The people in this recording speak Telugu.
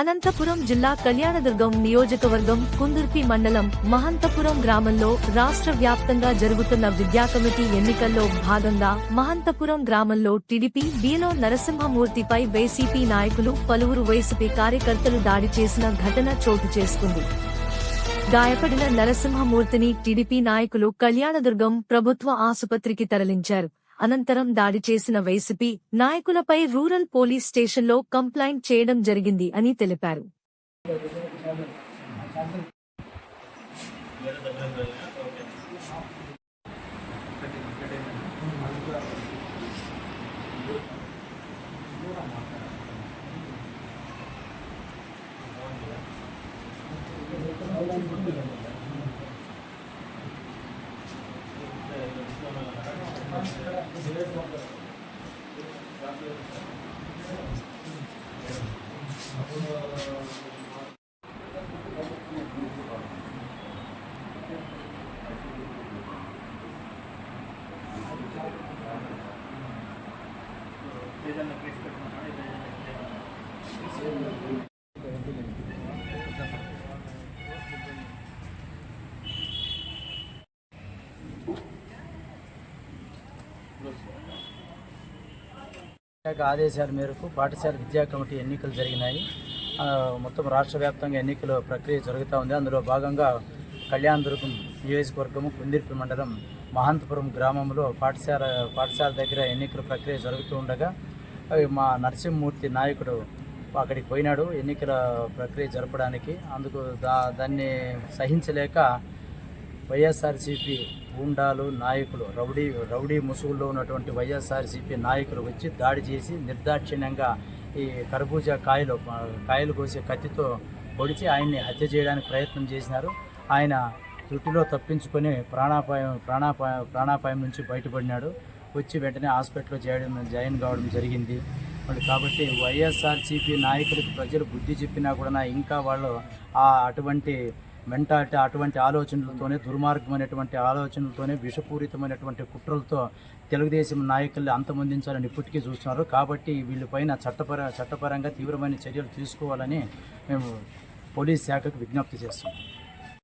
అనంతపురం జిల్లా కళ్యాణదుర్గం నియోజకవర్గం కుందుర్పి మండలం మహంతపురం గ్రామంలో రాష్ట్ర వ్యాప్తంగా జరుగుతున్న విద్యా కమిటీ ఎన్నికల్లో భాగంగా మహంతపురం గ్రామంలో టీడీపీ బీలో నరసింహమూర్తిపై వైసీపీ నాయకులు పలువురు వైసీపీ కార్యకర్తలు దాడి చేసిన ఘటన చోటు చేసుకుంది. గాయపడిన నరసింహమూర్తిని టీడీపీ నాయకులు కళ్యాణదుర్గం ప్రభుత్వ ఆసుపత్రికి తరలించారు. అనంతరం దాడి చేసిన వైసీపీ నాయకులపై రూరల్ పోలీస్ స్టేషన్లో కంప్లైంట్ చేయడం జరిగింది అని తెలిపారు. ఆదేశాల మేరకు పాఠశాల విద్యా కమిటీ ఎన్నికలు జరిగినాయి. మొత్తం రాష్ట్ర వ్యాప్తంగా ఎన్నికల ప్రక్రియ జరుగుతూ ఉంది. అందులో భాగంగా కళ్యాణదుర్గం నియోజకవర్గము కుందిర్పి మండలం మహంతపురం గ్రామంలో పాఠశాల దగ్గర ఎన్నికల ప్రక్రియ జరుగుతూ ఉండగా మా నరసింహమూర్తి నాయకుడు అక్కడికి పోయినాడు ఎన్నికల ప్రక్రియ జరపడానికి. అందుకు దాన్ని సహించలేక వైఎస్ఆర్సీపీ గూండాలు నాయకులు రౌడీ ముసుగుల్లో ఉన్నటువంటి వైఎస్ఆర్సీపీ నాయకులు వచ్చి దాడి చేసి నిర్దాక్షిణ్యంగా ఈ కర్బూజా కాయలు కోసే కత్తితో పొడిచి ఆయన్ని హత్య చేయడానికి ప్రయత్నం చేసినారు. ఆయన త్రుటిలో తప్పించుకొని ప్రాణాపాయం నుంచి బయటపడినాడు. వచ్చి వెంటనే హాస్పిటల్లో జాయిన్ కావడం జరిగింది. కాబట్టి వైఎస్ఆర్సీపీ నాయకులకు ప్రజలు బుద్ధి చెప్పినా కూడా ఇంకా వాళ్ళు అటువంటి మెంటాలిటీ అటువంటి ఆలోచనలతోనే దుర్మార్గమైనటువంటి ఆలోచనలతోనే విషపూరితమైనటువంటి కుట్రలతో తెలుగుదేశం నాయకుల్ని అంతమొందించాలని ఇప్పటికీ చూస్తున్నారు. కాబట్టి వీళ్ళపైన చట్టపరంగా తీవ్రమైన చర్యలు తీసుకోవాలని మేము పోలీస్ శాఖకు విజ్ఞప్తి చేస్తున్నాం.